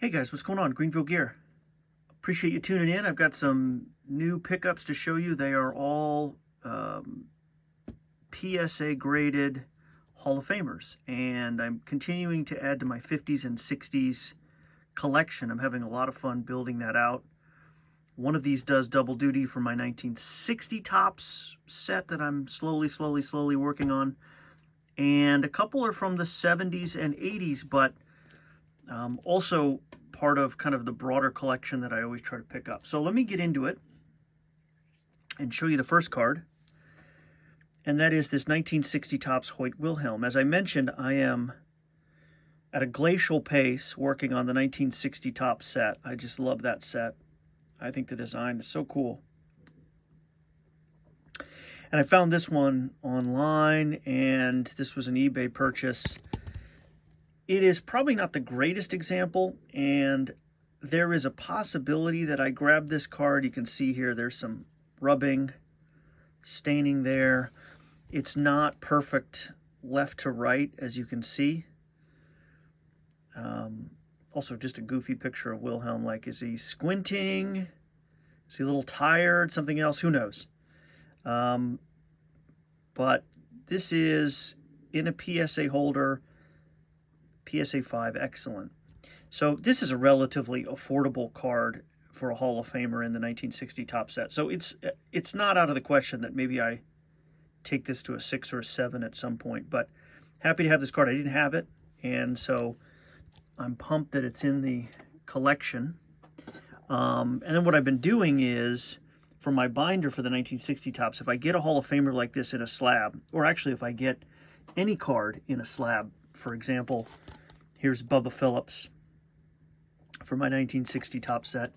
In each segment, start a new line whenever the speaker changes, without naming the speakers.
Hey guys, what's going on? Greenville Gear. Appreciate you tuning in. I've got some new pickups to show you. They are all PSA graded Hall of Famers, and I'm continuing to add to my 50s and 60s collection. I'm having a lot of fun building that out. One of these does double duty for my 1960 Topps set that I'm slowly working on, and a couple are from the 70s and 80s, but also part of kind of the broader collection that I always try to pick up. So let me get into it and show you the first card, and that is this 1960 Topps Hoyt Wilhelm. As I mentioned, I am at a glacial pace working on the 1960 Topps set. I just love that set. I think the design is so cool. And I found this one online, and this was an eBay purchase. It is probably not the greatest example, and there is a possibility that I grabbed this card. You can see here there's some rubbing, staining there. It's not perfect left to right, as you can see. Also just a goofy picture of Wilhelm. Like, is he squinting? Is he a little tired? Something else? Who knows? But this is in a PSA holder. PSA 5, excellent. So this is a relatively affordable card for a Hall of Famer in the 1960 Topps set. So it's not out of the question that maybe I take this to a 6 or a 7 at some point, but happy to have this card. I didn't have it, and so I'm pumped that it's in the collection. And then what I've been doing is, for my binder for the 1960 Topps, if I get a Hall of Famer like this in a slab, or actually if I get any card in a slab, for example, here's Bubba Phillips for my 1960 Topps set,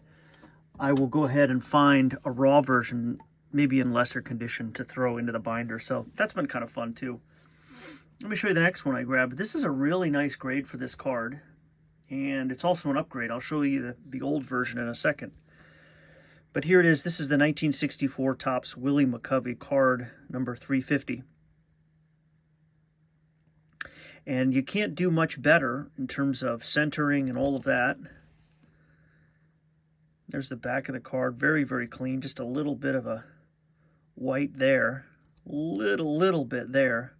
I will go ahead and find a raw version, maybe in lesser condition, to throw into the binder. So that's been kind of fun too. Let me show you the next one I grabbed. This is a really nice grade for this card, and it's also an upgrade. I'll show you the old version in a second. But here it is. This is the 1964 Topps Willie McCovey card number 350. And you can't do much better in terms of centering and all of that. There's the back of the card, very clean. Just a little bit of a white there, little bit there.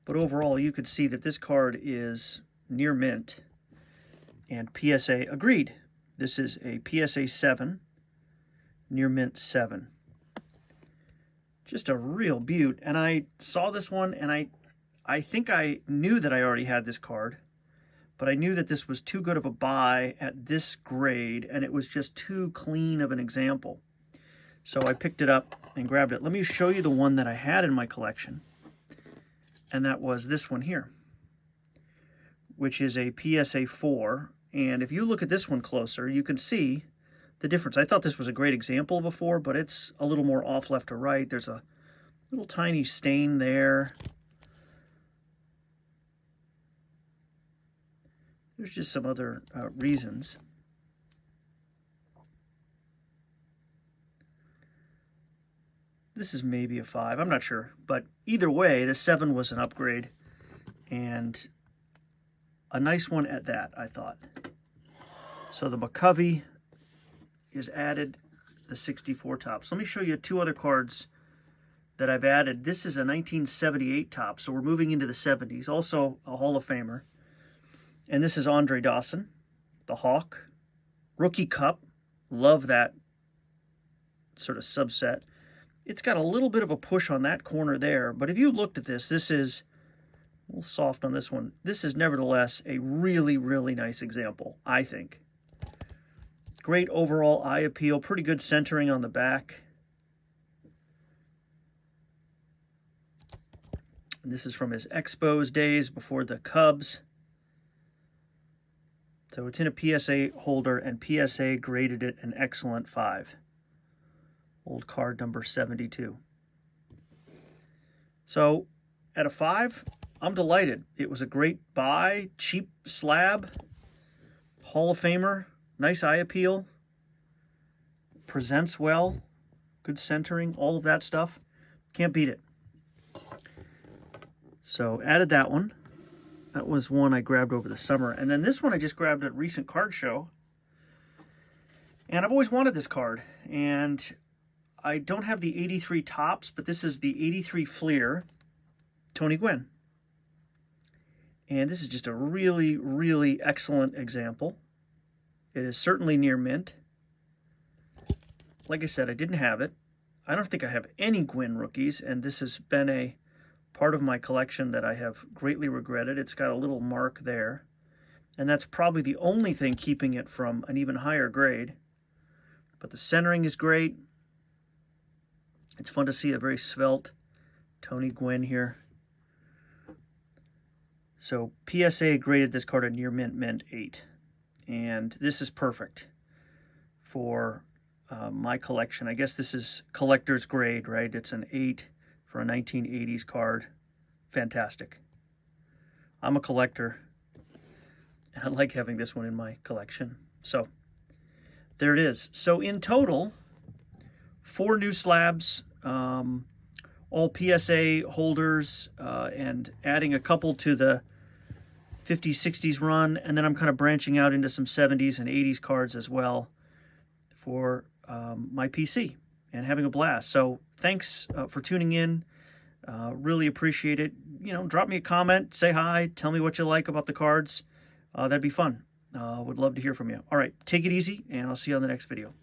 But overall, you could see that this card is near mint. And PSA agreed. This is a PSA 7, near mint 7. Just a real beaut. And I saw this one, and I think I knew that I already had this card, but I knew that this was too good of a buy at this grade, and it was just too clean of an example. So I picked it up and grabbed it. Let me show you the one that I had in my collection, and that was this one here, which is a PSA 4. And if you look at this one closer, you can see the difference. I thought this was a great example of a 4, but it's a little more off left to right. There's a little tiny stain there. There's just some other reasons. This is maybe a 5, I'm not sure. But either way, the 7 was an upgrade, and a nice one at that, I thought. So the McCovey is added, the 64 Topps. Let me show you two other cards that I've added. This is a 1978 Topps, so we're moving into the 70s. Also a Hall of Famer. And this is Andre Dawson, the Hawk. Rookie Cup, love that sort of subset. It's got a little bit of a push on that corner there, but if you looked at this, this is a little soft on this one. This is nevertheless a really nice example, I think. Great overall eye appeal, pretty good centering on the back. And this is from his Expos days before the Cubs. So it's in a PSA holder, and PSA graded it an excellent 5. Old card number 72. So at a 5, I'm delighted. It was a great buy, cheap slab, Hall of Famer, nice eye appeal, presents well, good centering, all of that stuff. Can't beat it. So added that one. That was one I grabbed over the summer. And then this one I just grabbed at a recent card show. And I've always wanted this card. And I don't have the 83 Topps, but this is the 83 Fleer Tony Gwynn. And this is just a really, really excellent example. It is certainly near mint. Like I said, I didn't have it. I don't think I have any Gwynn rookies, and this has been a part of my collection that I have greatly regretted. It's got a little mark there, and that's probably the only thing keeping it from an even higher grade. But the centering is great. It's fun to see a very svelte Tony Gwynn here. So PSA graded this card a near mint 8, and this is perfect for my collection. I guess this is collector's grade, right? It's an 8 for a 1980s card. Fantastic. I'm a collector, and I like having this one in my collection. So there it is. So in total, 4 new slabs, all PSA holders, and adding a couple to the 50s, 60s run, and then I'm kind of branching out into some 70s and 80s cards as well for my PC, and having a blast. So thanks for tuning in. Really appreciate it. You know, drop me a comment, say hi, tell me what you like about the cards. That'd be fun. Would love to hear from you. All right, take it easy, and I'll see you on the next video.